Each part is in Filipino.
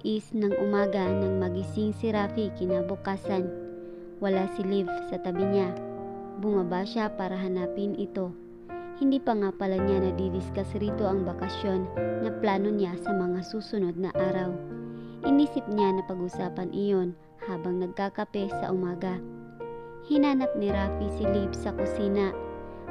6 ng umaga nang magising si Rafi kinabukasan. Wala si Liv sa tabi niya. Bumaba siya para hanapin ito. Hindi pa nga pala niya nadidiscuss rito ang bakasyon na plano niya sa mga susunod na araw. Inisip niya na pag-usapan iyon habang nagkakape sa umaga. Hinanap ni Rafi si Liv sa kusina.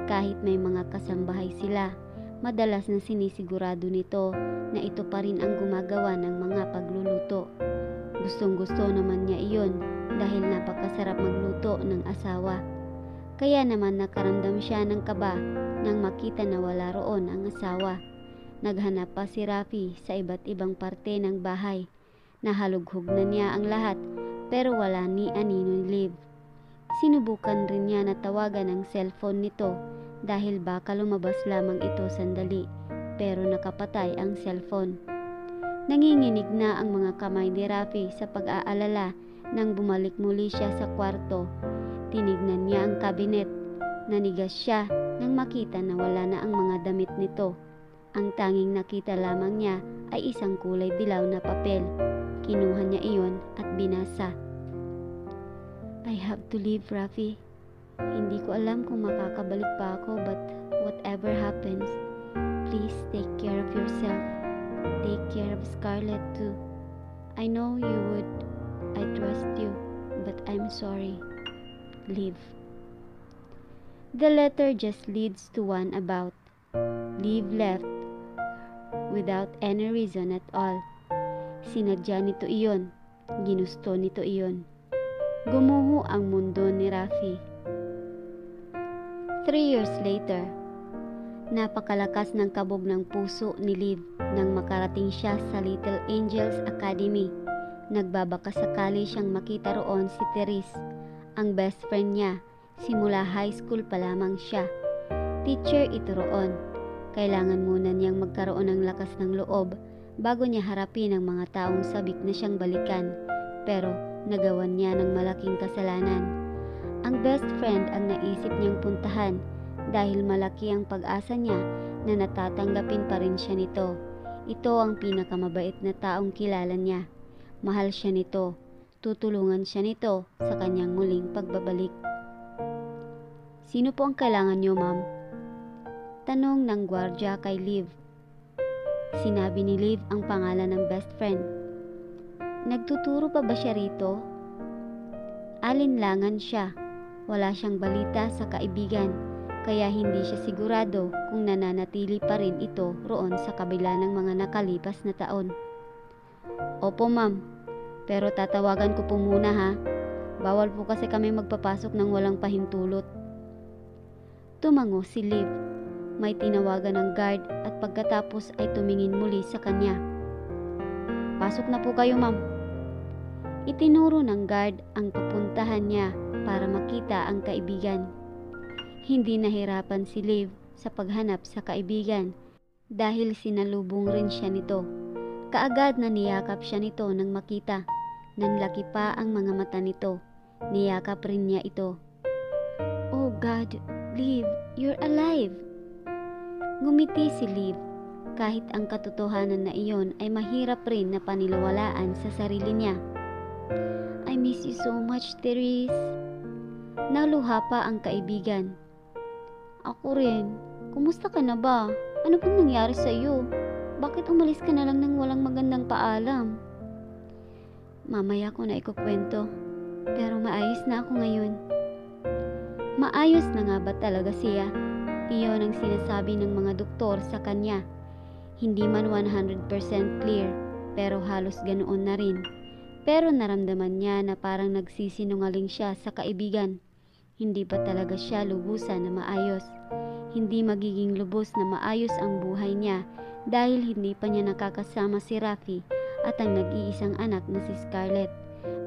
Kahit may mga kasambahay sila, madalas na sinisigurado nito na ito pa rin ang gumagawa ng mga pagluluto. Gustong-gusto naman niya iyon dahil napakasarap magluto ng asawa. Kaya naman nakaramdam siya ng kaba nang makita na wala roon ang asawa. Naghanap pa si Rafi sa iba't ibang parte ng bahay. Nahalughog na niya ang lahat pero wala ni Anino Liv. Sinubukan rin niya na tawagan ang cellphone nito dahil baka lumabas lamang ito sandali, pero nakapatay ang cellphone. Nanginginig na ang mga kamay ni Rafi sa pag-aalala nang bumalik muli siya sa kwarto. Tinignan niya ang kabinet. Nanigas siya nang makita na wala na ang mga damit nito. Ang tanging nakita lamang niya ay isang kulay dilaw na papel. Kinuha niya iyon at binasa. I have to leave, Rafi. Hindi ko alam kung makakabalik pa ako, but whatever happens, please take care of yourself. Take care of Scarlett too. I know you would. I trust you, but I'm sorry. Liv. The letter just leads to one about. Liv left without any reason at all. Sinadya nito iyon. Ginusto nito iyon. Gumuho ang mundo ni Rafi. 3 years later, napakalakas ng kabog ng puso ni Liv nang makarating siya sa Little Angels Academy. Nagbabaka sakali siyang makita roon si Therese, ang best friend niya. Simula high school pa lamang siya. Teacher ito roon. Kailangan muna niyang magkaroon ng lakas ng loob bago niya harapin ang mga taong sabik na siyang balikan. Pero nagawan niya ng malaking kasalanan. Ang best friend ang naisip niyang puntahan dahil malaki ang pag-asa niya na natatanggapin pa rin siya nito. Ito ang pinakamabait na taong kilala niya. Mahal siya nito. Tutulungan siya nito sa kanyang muling pagbabalik. Sino po ang kailangan niyo, ma'am? Tanong ng gwardya kay Liv. Sinabi ni Liv ang pangalan ng best friend. Nagtuturo pa ba siya rito? Alinlangan siya. Wala siyang balita sa kaibigan, kaya hindi siya sigurado kung nananatili pa rin ito roon sa kabila ng mga nakalipas na taon. Opo ma'am, pero tatawagan ko po muna ha. Bawal po kasi kami magpapasok ng walang pahintulot. Tumango si Liv. May tinawagan ng guard at pagkatapos ay tumingin muli sa kanya. Pasok na po kayo ma'am. Itinuro ng guard ang papuntahan niya para makita ang kaibigan. Hindi nahirapan si Liv sa paghanap sa kaibigan dahil sinalubong rin siya nito. Kaagad na niyakap siya nito nang makita. Nanlaki pa ang mga mata nito. Niyakap rin niya ito. Oh God, Liv, you're alive! Ngumiti si Liv. Kahit ang katotohanan na iyon ay mahirap rin na paniwalaan sa sarili niya. I miss you so much, Therese. Naluha pa ang kaibigan. Ako rin. Kumusta ka na ba? Ano bang nangyari sa iyo? Bakit umalis ka na lang nang walang magandang paalam? Mamaya ko na ikukwento. Pero maayos na ako ngayon. Maayos na nga ba talaga siya? Iyon ang sinasabi ng mga doktor sa kanya. Hindi man 100% clear, pero halos ganoon na rin. Pero naramdaman niya na parang nagsisinungaling siya sa kaibigan. Hindi pa talaga siya lubusan na maayos. Hindi magiging lubos na maayos ang buhay niya dahil hindi pa niya nakakasama si Rafi at ang nag-iisang anak na si Scarlett.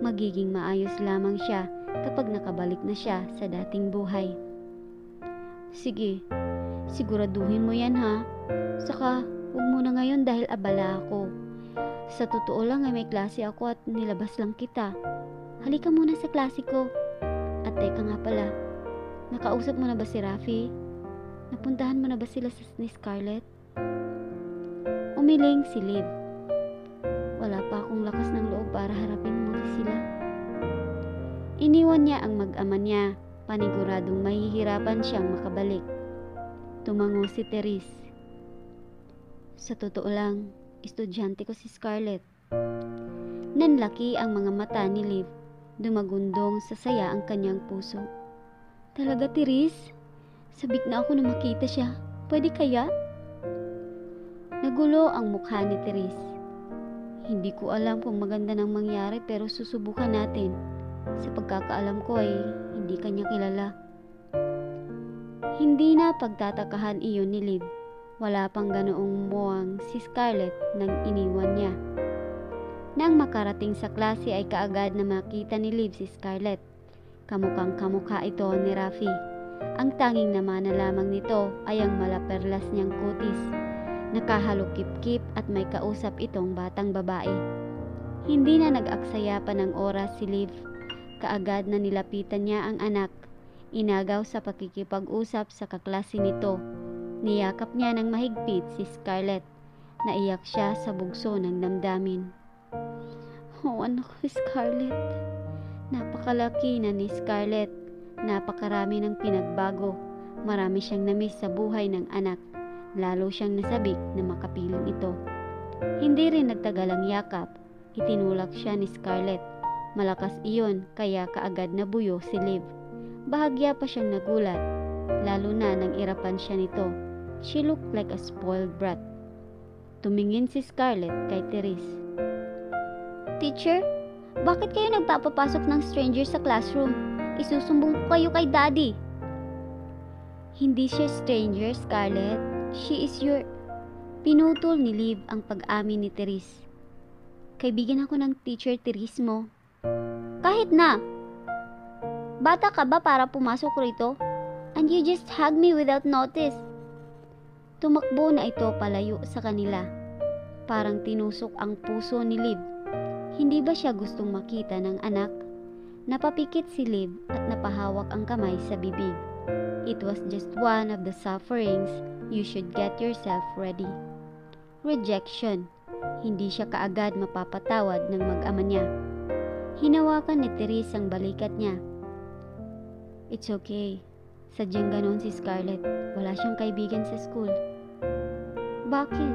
Magiging maayos lamang siya kapag nakabalik na siya sa dating buhay. Sige, siguraduhin mo yan ha. Saka, huwag muna ngayon dahil abala ako. Sa totoo lang ay may klase ako at nilabas lang kita. Halika muna sa klase ko. At teka nga pala, nakausap mo na ba si Rafi? Napuntahan mo na ba sila ni Scarlett? Umiling si Liv. Wala pa ako akong lakas ng loob para harapin mo sila. Iniwan niya ang mag-ama niya, paniguradong mahihirapan siyang makabalik. Tumango si Therese. Sa totoo lang, estudyante ko si Scarlett. Nanlaki ang mga mata ni Liv. Dumagundong sa saya ang kanyang puso. Talaga, Therese? Sabik na ako na makita siya. Pwede kaya? Nagulo ang mukha ni Therese. Hindi ko alam kung maganda nang mangyari pero susubukan natin. Sa pagkakaalam ko ay hindi kanya kilala. Hindi na pagtatakahan iyon ni Liv. Wala pang ganoong muwang si Scarlett nang iniwan niya. Nang makarating sa klase ay kaagad na makita ni Liv si Scarlett. Kamukhang kamukha ito ni Rafi. Ang tanging naman na lamang nito ay ang malaperlas niyang kutis. Nakahalukip-kip at may kausap itong batang babae. Hindi na nag-aksaya pa ng oras si Liv. Kaagad na nilapitan niya ang anak. Inagaw sa pakikipag-usap sa kaklase nito. Niyakap niya ng mahigpit si Scarlett. Naiyak siya sa bugso ng damdamin. Oh, anak ko, Scarlett. Napakalaki na ni Scarlett. Napakarami ng pinagbago. Marami siyang namiss sa buhay ng anak. Lalo siyang nasabik na makapiling ito. Hindi rin nagtagal ang yakap. Itinulak siya ni Scarlett. Malakas iyon kaya kaagad nabuyo si Liv. Bahagya pa siyang nagulat. Lalo na nang irapan siya nito. She looked like a spoiled brat. Tumingin si Scarlett kay Therese. Teacher, bakit kayo nagpapapasok ng stranger sa classroom? Isusumbong ko kayo kay Daddy. Hindi siya stranger, Scarlett. She is your... Pinutol ni Liv ang pag-amin ni Therese. Kaibigan ako ng teacher Therese mo. Kahit na. Bata ka ba para pumasok rito? And you just hug me without notice. Tumakbo na ito palayo sa kanila. Parang tinusok ang puso ni Liv. Hindi ba siya gustong makita ng anak? Napapikit si Liv at napahawak ang kamay sa bibig. It was just one of the sufferings. You should get yourself ready. Rejection. Hindi siya kaagad mapapatawad ng mag-ama niya. Hinawakan ni Therese ang balikat niya. It's okay. Sadyang ganon si Scarlett. Wala siyang kaibigan sa school. Bakit?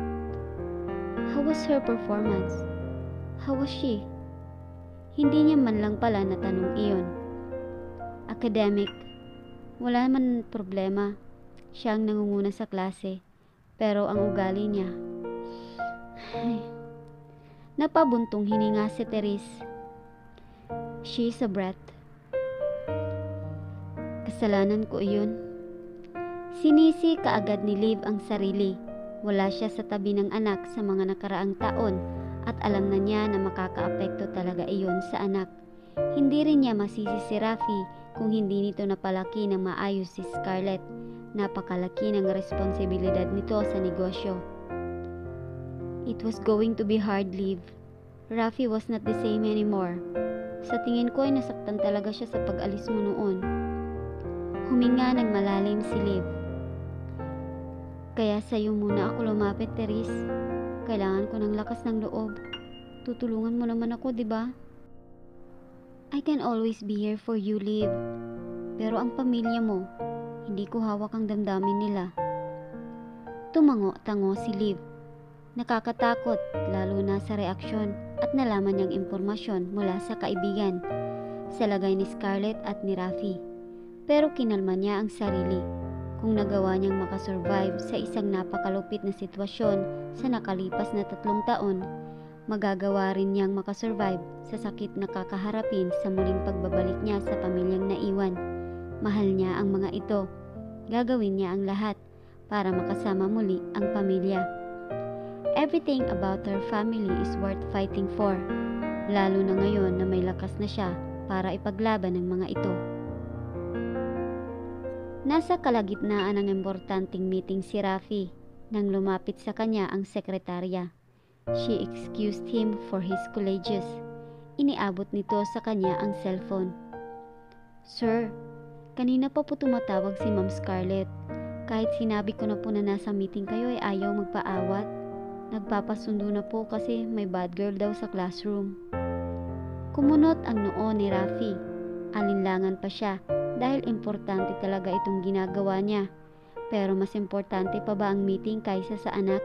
How was her performance? How was she? Hindi niya man lang pala natanong iyon. Academic. Wala man problema. Siya ang nangunguna sa klase. Pero ang ugali niya. Ay. Napabuntong hininga si Therese. She's a brat. Kasalanan ko iyon. Sinisi kaagad ni Liv ang sarili. Wala siya sa tabi ng anak sa mga nakaraang taon at alam na niya na makakaapekto talaga iyon sa anak. Hindi rin niya masisi si Rafi kung hindi nito napalaki ng maayos si Scarlett. Napakalaki ng responsibilidad nito sa negosyo. It was going to be hard, Liv. Rafi was not the same anymore. Sa tingin ko ay nasaktan talaga siya sa pag-alis mo noon. Huminga ng malalim si Liv. Kaya sa'yo muna ako lumapit, Therese. Kailangan ko ng lakas ng loob. Tutulungan mo naman ako, di ba? I can always be here for you, Liv. Pero ang pamilya mo, hindi ko hawak ang damdamin nila. Tumango-tango si Liv. Nakakatakot, lalo na sa reaksyon at nalaman niyang impormasyon mula sa kaibigan, sa lagay ni Scarlett at ni Rafi. Pero kinalma niya ang sarili. Kung nagawa niyang makasurvive sa isang napakalupit na sitwasyon sa nakalipas na 3 taon, magagawa rin niyang makasurvive sa sakit na kakaharapin sa muling pagbabalik niya sa pamilyang naiwan. Mahal niya ang mga ito. Gagawin niya ang lahat para makasama muli ang pamilya. Everything about her family is worth fighting for, lalo na ngayon na may lakas na siya para ipaglaban ng mga ito. Nasa kalagitnaan ng importanteng meeting si Rafi nang lumapit sa kanya ang sekretarya. She excused him for his colleges. Iniabot nito sa kanya ang cellphone. Sir, kanina pa po tumatawag si Ma'am Scarlett. Kahit sinabi ko na po na nasa meeting kayo ay ayaw magpaawat. Nagpapasundo na po kasi may bad girl daw sa classroom. Kumunot ang noo ni Rafi. Alinlangan pa siya dahil importante talaga itong ginagawa niya. Pero mas importante pa ba ang meeting kaysa sa anak?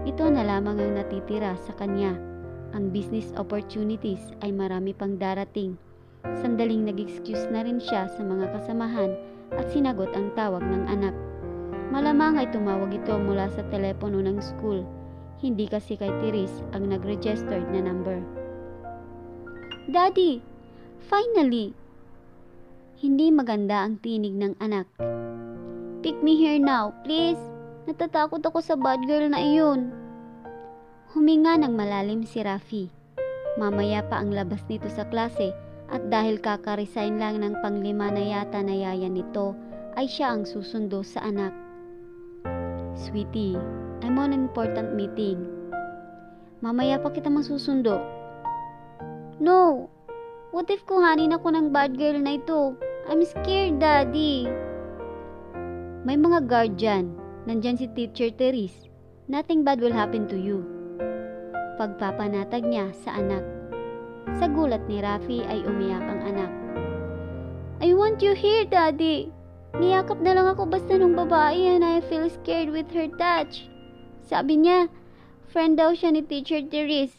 Ito na lamang ang natitira sa kanya. Ang business opportunities ay marami pang darating. Sandaling nag-excuse na rin siya sa mga kasamahan at sinagot ang tawag ng anak. Malamang ay tumawag ito mula sa telepono ng school. Hindi kasi kay Therese ang nag-registered na number. Daddy! Finally! Hindi maganda ang tinig ng anak. Pick me here now, please. Natatakot ako sa bad girl na iyon. Huminga ng malalim si Rafi. Mamaya pa ang labas nito sa klase at dahil kaka-resign lang ng panglima na yata na yaya nito, ay siya ang susundo sa anak. Sweetie, I'm on an important meeting. Mamaya pa kita masusundo. No! What if kuhanin ako ng bad girl na ito? I'm scared, Daddy. May mga guard dyan. Nandyan si Teacher Therese. Nothing bad will happen to you. Pagpapanatag niya sa anak. Sa gulat ni Rafi ay umiyak ang anak. I want you here, Daddy. Niyakap na lang ako basta nung babae and I feel scared with her touch. Sabi niya, friend daw siya ni Teacher Therese.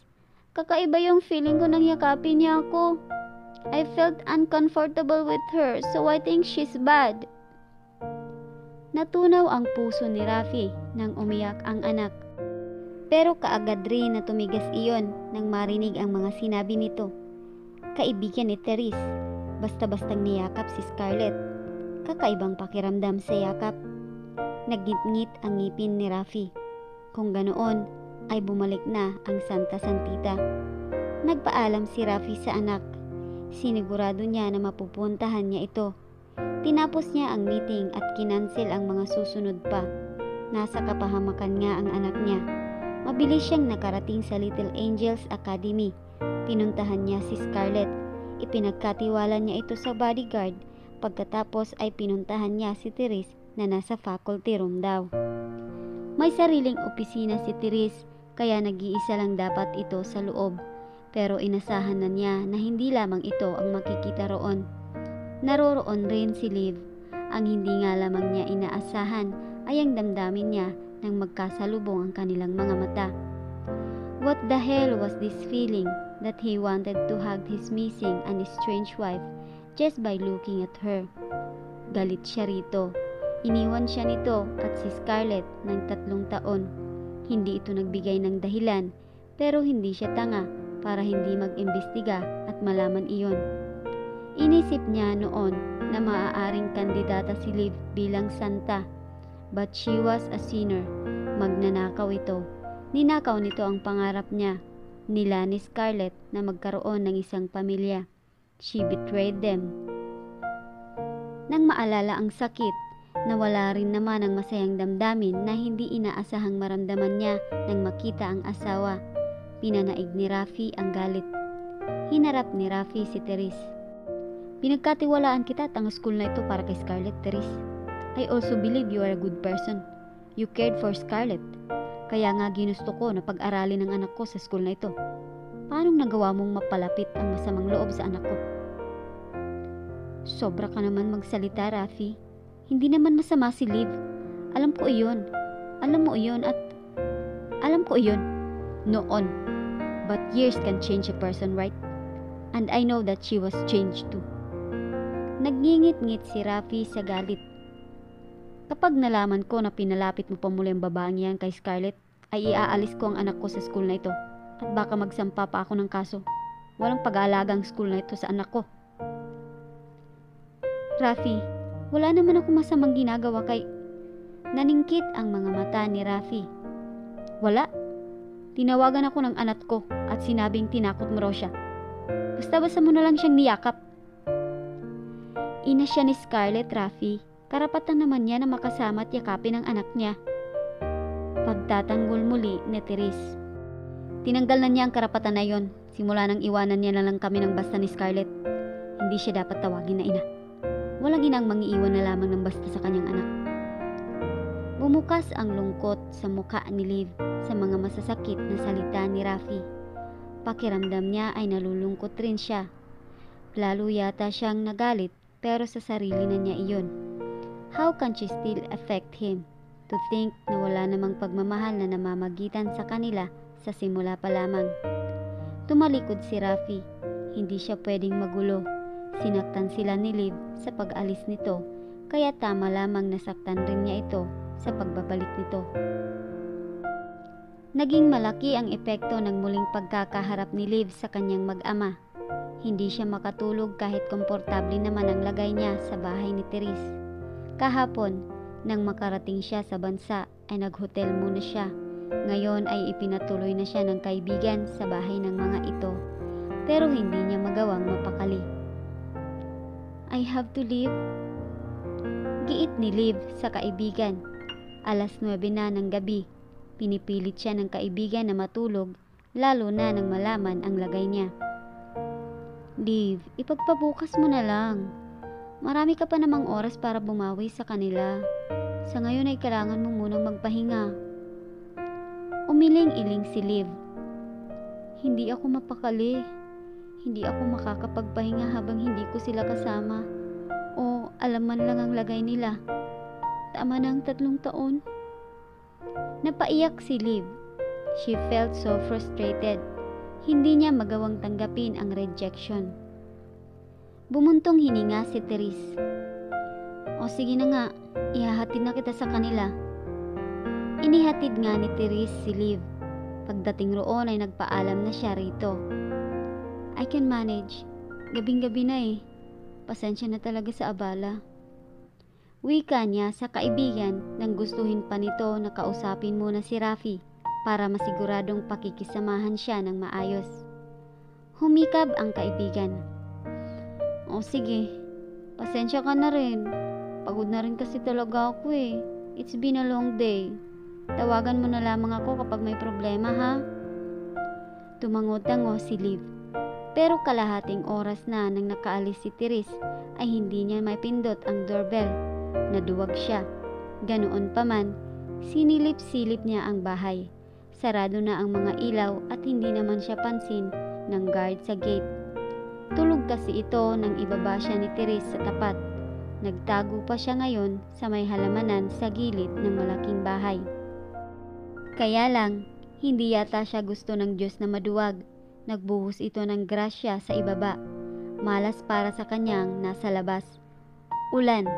Kakaiba yung feeling ko nang yakapin niya ako. I felt uncomfortable with her, so I think she's bad. Natunaw ang puso ni Rafi nang umiyak ang anak. Pero kaagad rin na tumigas iyon nang marinig ang mga sinabi nito. Kaibigan ni Therese, basta-bastang niyakap si Scarlett. Kakaibang pakiramdam sa yakap. Nagngit-ngit ang ngipin ni Rafi. Kung ganoon, ay bumalik na ang Santa Santita. Nagpaalam si Rafi sa anak. Sinigurado niya na mapupuntahan niya ito. Tinapos niya ang meeting at kinansel ang mga susunod pa. Nasa kapahamakan nga ang anak niya. Mabilis siyang nakarating sa Little Angels Academy. Pinuntahan niya si Scarlett. Ipinagkatiwala niya ito sa bodyguard. Pagkatapos ay pinuntahan niya si Therese na nasa faculty room daw. May sariling opisina si Therese kaya nag-iisa lang dapat ito sa loob. Pero inasahan na niya na hindi lamang ito ang makikita roon. Naroroon rin si Liv. Ang hindi nga lamang niya inaasahan ay ang damdamin niya nang magkasalubong ang kanilang mga mata. What the hell was this feeling that he wanted to hug his missing and estranged wife just by looking at her? Galit siya rito. Iniwan siya nito at si Scarlett ng 3 taon. Hindi ito nagbigay ng dahilan, pero hindi siya tanga para hindi mag-imbestiga at malaman iyon. Inisip niya noon na maaaring kandidata si Liv bilang santa, but she was a sinner. Magnanakaw ito. Ninakaw nito ang pangarap niya, nila ni Scarlett na magkaroon ng isang pamilya. She betrayed them. Nang maalala ang sakit, nawala rin naman ang masayang damdamin na hindi inaasahang maramdaman niya nang makita ang asawa. Pinanaig ni Rafi ang galit. Hinarap ni Rafi si Therese. Pinagkatiwalaan kita at ang school na ito para kay Scarlett, Therese. I also believe you are a good person. You cared for Scarlett. Kaya nga ginusto ko na pag-aralin ng anak ko sa school na ito. Paanong nagawa mong mapalapit ang masamang loob sa anak ko? Sobra ka naman magsalita, Rafi. Hindi naman masama si Liv. Alam ko iyon. Alam mo iyon at alam ko iyon. Noon. But years can change a person, right? And I know that she was changed too. Nagngingit-ngit si Rafi sa galit. Kapag nalaman ko na pinalapit mo pa muli ang babaeng yan kay Scarlett, ay iaalis ko ang anak ko sa school na ito at baka magsampa pa ako ng kaso. Walang pag-aalagang school na ito sa anak ko. Rafi, wala naman ako masamang ginagawa kay... Naningkit ang mga mata ni Rafi. Wala. Tinawagan ako ng anak ko at sinabing tinakot mo raw siya. Basta-basta mo na lang siyang niyakap. Ina siya ni Scarlett, Rafi. Karapatan naman niya na makasama at yakapin ang anak niya. Pagtatanggol muli ni Therese. Tinanggal na niya ang karapatan na yon. Simula nang iwanan niya na lang kami ng basta ni Scarlett. Hindi siya dapat tawagin na ina. Walang inang mangiiwan na lamang ng basta sa kanyang anak. Bumukas ang lungkot sa muka ni Liv sa mga masasakit na salita ni Rafi. Pakiramdam niya ay nalulungkot rin siya. Lalo yata siyang nagalit pero sa sarili na niya iyon. How can she still affect him? To think na wala namang pagmamahal na namamagitan sa kanila sa simula pa lamang. Tumalikod si Rafi. Hindi siya pwedeng magulo. Sinaktan sila ni Liv sa pag-alis nito, kaya tama lamang nasaktan rin niya ito sa pagbabalik nito. Naging malaki ang epekto ng muling pagkakaharap ni Liv sa kanyang mag-ama. Hindi siya makatulog kahit komportable naman ang lagay niya sa bahay ni Therese. Kahapon, nang makarating siya sa bansa, ay naghotel muna siya. Ngayon ay ipinatuloy na siya ng kaibigan sa bahay ng mga ito, pero hindi niya magawang mapakali. I have to leave. Giit ni Liv sa kaibigan. Alas 9 na ng gabi. Pinipilit siya ng kaibigan na matulog, lalo na nang malaman ang lagay niya. Liv, ipagpabukas mo na lang. Marami ka pa namang oras para bumawi sa kanila. Sa ngayon ay kailangan mo munang magpahinga. Umiling-iling si Liv. Hindi ako mapakali. Hindi ako makakapagpahinga habang hindi ko sila kasama. O alam man lang ang lagay nila. Tama na ang 3 taon. Napaiyak si Liv. She felt so frustrated. Hindi niya magawang tanggapin ang rejection. Bumuntong hininga si Therese. O sige na nga, ihahatid na kita sa kanila. Inihatid nga ni Therese si Liv. Pagdating roon ay nagpaalam na siya rito. I can manage. Gabing-gabi na eh. Pasensya na talaga sa abala. Wika niya sa kaibigan nang gustuhin pa nito na kausapin muna si Rafi para masiguradong pakikisamahan siya ng maayos. Humikab ang kaibigan. O sige, pasensya ka na rin. Pagod na rin kasi talaga ako eh. It's been a long day. Tawagan mo na lamang ako kapag may problema ha. Tumango-tango si Liv. Pero kalahating oras na nang nakaalis si Therese ay hindi niya may pindot ang doorbell. Naduwag siya. Ganoon pa man, sinilip-silip niya ang bahay. Sarado na ang mga ilaw at hindi naman siya pansin ng guard sa gate. Tulog kasi ito nang ibaba siya ni Therese sa tapat. Nagtago pa siya ngayon sa may halamanan sa gilid ng malaking bahay. Kaya lang, hindi yata siya gusto ng Diyos na maduwag. Nagbuhos ito ng grasya sa ibaba. Malas para sa kanyang nasa labas. Ulan.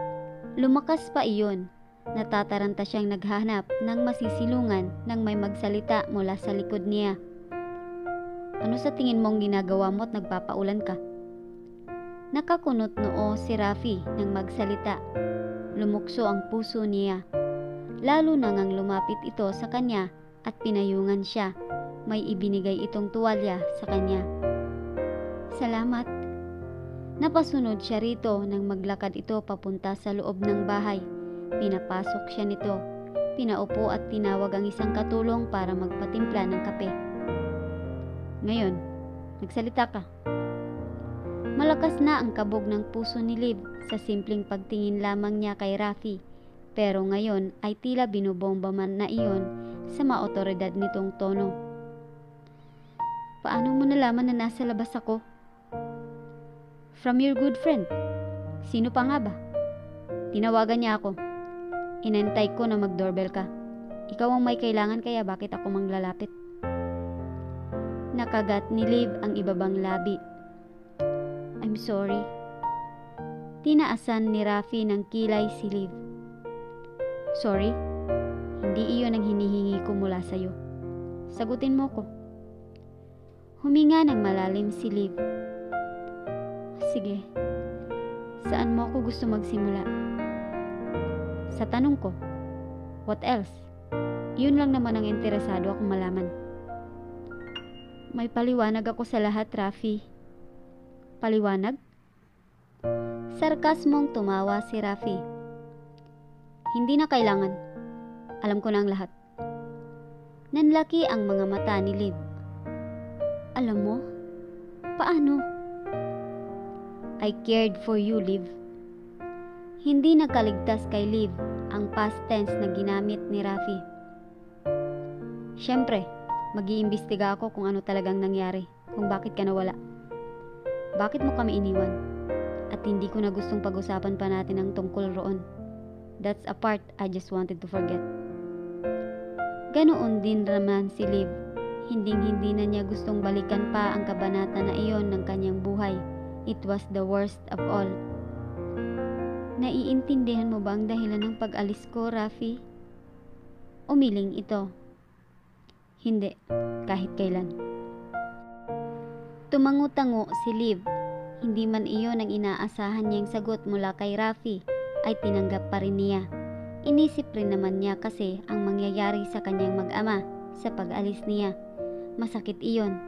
Lumakas pa iyon. Natataranta siyang naghahanap ng masisilungan nang may magsalita mula sa likod niya. Ano sa tingin mong ginagawa mo at nagpapaulan ka? Nakakunot noo si Rafi nang magsalita. Lumukso ang puso niya. Lalo na ngang lumapit ito sa kanya at pinayungan siya. May ibinigay itong tuwalya sa kanya. Salamat. Napasunod siya rito nang maglakad ito papunta sa loob ng bahay. Pinapasok siya nito. Pinaupo at tinawag ang isang katulong para magpatimpla ng kape. Ngayon, nagsalita ka. Malakas na ang kabog ng puso ni Liv sa simpleng pagtingin lamang niya kay Rafi. Pero ngayon ay tila binobomba man na iyon sa maotoridad nitong tono. Paano mo nalaman na nasa labas ako? From your good friend. Sino pa nga ba? Tinawagan niya ako. Inantay ko na mag-doorbell ka. Ikaw ang may kailangan kaya bakit ako manglalapit? Nakagat ni Liv ang ibabang labi. I'm sorry. Tinaasan ni Rafi ng kilay si Liv. Sorry? Hindi iyon ang hinihingi ko mula sa'yo. Sagutin mo ko. Huminga ng malalim si Liv. Sige. Saan mo ako gusto magsimula? Sa tanong ko. What else? Yun lang naman ang interesado akong malaman. May paliwanag ako sa lahat, Rafi. Paliwanag? Sarkasmong tumawa si Rafi. Hindi na kailangan. Alam ko na ang lahat. Nanlaki ang mga mata ni Liv. Alam mo? Paano? I cared for you, Liv. Hindi nakaligtas kay Liv ang past tense na ginamit ni Rafi. Siyempre, mag-iimbestiga ako kung ano talagang nangyari, kung bakit ka nawala. Bakit mo kami iniwan? At hindi ko na gustong pag-usapan pa natin ang tungkol roon. That's a part I just wanted to forget. Ganoon din naman si Liv. Hinding-hindi na niya gustong balikan pa ang kabanata na iyon ng kanyang buhay. It was the worst of all. Naiintindihan mo ba ang dahilan ng pag-alis ko, Rafi? Umiling ito. Hindi, kahit kailan. Tumango-tango si Liv. Hindi man iyon ang inaasahan niyang sagot mula kay Rafi, ay tinanggap pa rin niya. Inisip rin naman niya kasi ang mangyayari sa kanyang mag-ama sa pag-alis niya. Masakit iyon,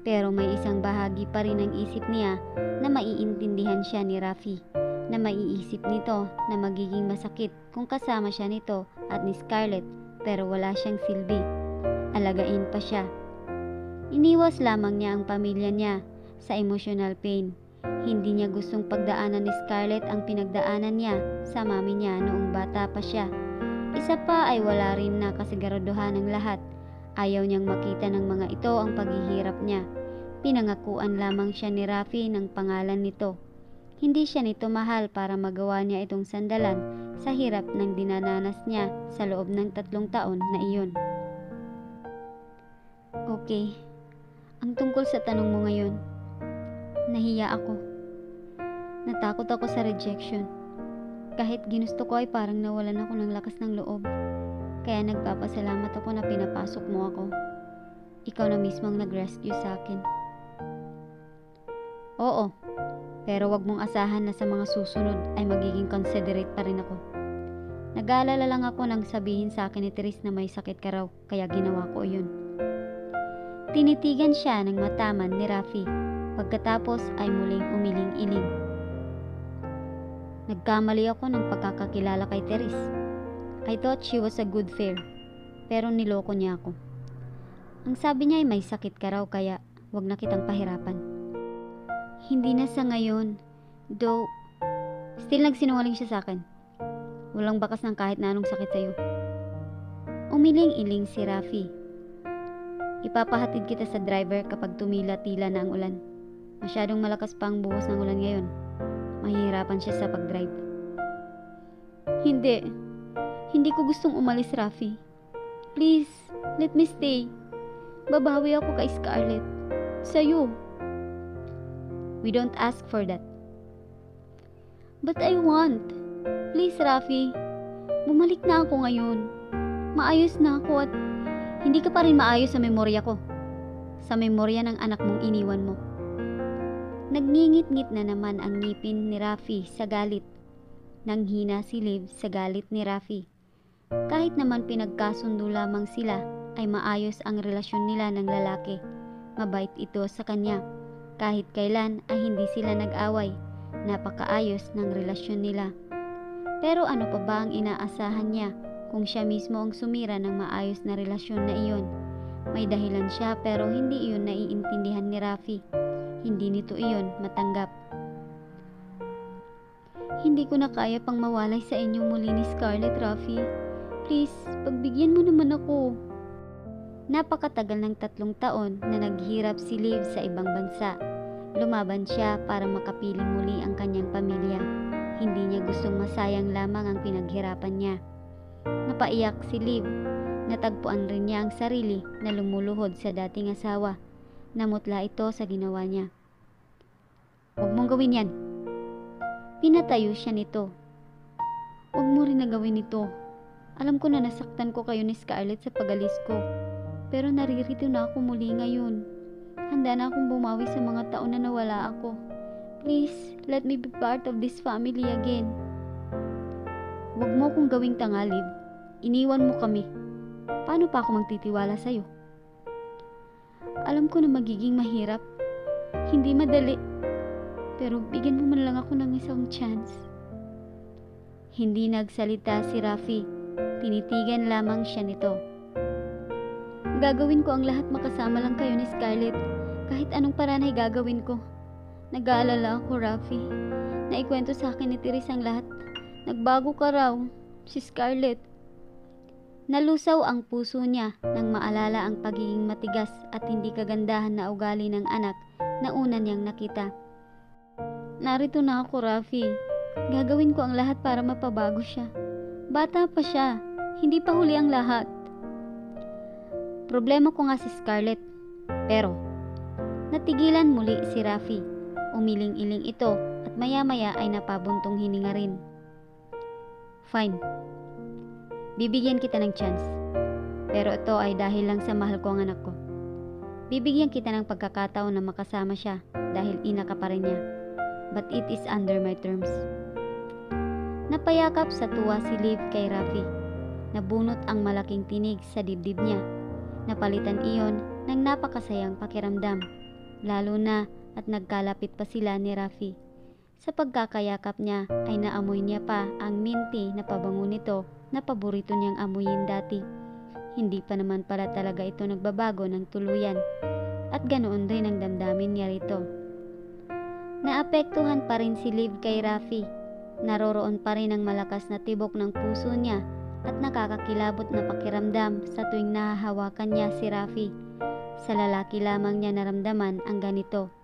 pero may isang bahagi pa rin ng isip niya na maiintindihan siya ni Rafi, na maiisip nito na magiging masakit kung kasama siya nito at ni Scarlett, pero wala siyang silbi. Alagain pa siya. Iniwas lamang niya ang pamilya niya sa emotional pain. Hindi niya gustong pagdaanan ni Scarlett ang pinagdaanan niya sa mami niya noong bata pa siya. Isa pa ay wala rin na kasiguraduhan ng lahat. Ayaw niyang makita ng mga ito ang paghihirap niya. Pinangakuan lamang siya ni Rafi ng pangalan nito. Hindi siya nito mahal para magawa niya itong sandalan sa hirap ng dinananas niya sa loob ng 3 taon na iyon. Okay, ang tungkol sa tanong mo ngayon, nahiya ako. Natakot ako sa rejection. Kahit ginusto ko ay parang nawalan ako ng lakas ng loob. Kaya nagpapasalamat ako na pinapasok mo ako. Ikaw na mismo ang nag-rescue sa akin. Oo, pero wag mong asahan na sa mga susunod ay magiging considerate pa rin ako. Nag-aalala lang ako nang sabihin sa akin ni Therese na may sakit ka raw, kaya ginawa ko yun. Tinitigan siya ng mataman ni Rafi. Pagkatapos ay muling umiling-iling. Nagkamali ako ng pagkakakilala kay Therese. I thought she was a good fare, pero niloko niya ako. Ang sabi niya ay may sakit ka raw kaya wag na kitang pahirapan. Hindi na sa ngayon, though still nagsinungaling siya sa akin. Walang bakas ng kahit na anong sakit sa'yo. Umiling-iling si Rafi. Ipapahatid kita sa driver kapag tumila-tila na ang ulan. Masyadong malakas pa ang buhos ng ulan ngayon. Mahihirapan siya sa pag-drive. Hindi ko gustong umalis, Rafi. Please, let me stay. Babawi ako kay Scarlett. Sa'yo. We don't ask for that. But I want. Please, Rafi. Bumalik na ako ngayon. Maayos na ako at hindi ka pa rin maayos sa memorya ko. Sa memorya ng anak mong iniwan mo. Nagngingit-ngit na naman ang ngipin ni Rafi sa galit. Nanghina si Liv sa galit ni Rafi. Kahit naman pinagkasundo lamang sila, ay maayos ang relasyon nila ng lalaki. Mabait ito sa kanya. Kahit kailan ay hindi sila nag-away. Napakaayos ng relasyon nila. Pero ano pa ba ang inaasahan niya kung siya mismo ang sumira ng maayos na relasyon na iyon? May dahilan siya pero hindi iyon naiintindihan ni Rafi. Hindi nito iyon matanggap. Hindi ko na kaya pang mawalay sa inyo muli ni Scarlett, Rafi. Please, pagbigyan mo naman ako. Napakatagal ng 3 taon na naghirap si Liv sa ibang bansa. Lumaban siya para makapiling muli ang kanyang pamilya. Hindi niya gustong masayang lamang ang pinaghirapan niya. Napaiyak si Liv. Natagpuan rin niya ang sarili na lumuluhod sa dating asawa. Namutla ito sa ginawa niya. Huwag mong gawin yan. Pinatayo siya nito. Huwag mo rin na gawin ito. Alam ko na nasaktan ko kayo ni Scarlett sa pag-alis ko. Pero naririto na ako muli ngayon. Handa na akong bumawi sa mga taon na nawala ako. Please, let me be part of this family again. Huwag mo akong gawing tanga, Liv. Iniwan mo kami. Paano pa ako magtitiwala sa'yo? Alam ko na magiging mahirap. Hindi madali. Pero bigyan mo man lang ako ng isang chance. Hindi nagsalita si Rafi. Tinitigan lamang siya nito. Gagawin ko ang lahat makasama lang kayo ni Scarlett. Kahit anong paraan ay gagawin ko. Nag-aalala ako, Rafi. Naikwento sa akin ni Therese ang lahat Nagbago ka raw, si Scarlett. Nalusaw ang puso niya nang maalala ang pagiging matigas at hindi kagandahan na ugali ng anak na una niyang nakita. Narito na ako, Rafi. Gagawin ko ang lahat para mapabago siya. Bata pa siya, hindi pa huli ang lahat. Problema ko nga si Scarlett. Pero, natigilan muli si Rafi. Umiling-iling ito at maya-maya ay napabuntong hininga rin. Fine. Bibigyan kita ng chance. Pero ito ay dahil lang sa mahal ko ang anak ko. Bibigyan kita ng pagkakataon na makasama siya dahil ina ka pa rin niya. But it is under my terms. Napayakap sa tuwa si Liv kay Rafi. Nabunot ang malaking tinig sa dibdib niya. Napalitan iyon ng napakasayang pakiramdam. Lalo na at nagkalapit pa sila ni Rafi. Sa pagkakayakap niya ay naamoy niya pa ang minty na pabango nito na paborito niyang amuyin dati. Hindi pa naman pala talaga ito nagbabago ng tuluyan. At ganoon rin ang damdamin niya rito. Naapektuhan pa rin si Liv kay Rafi. Naroroon pa rin ang malakas na tibok ng puso niya at nakakakilabot na pakiramdam sa tuwing nahahawakan niya si Rafi. Sa lalaki lamang niya naramdaman ang ganito.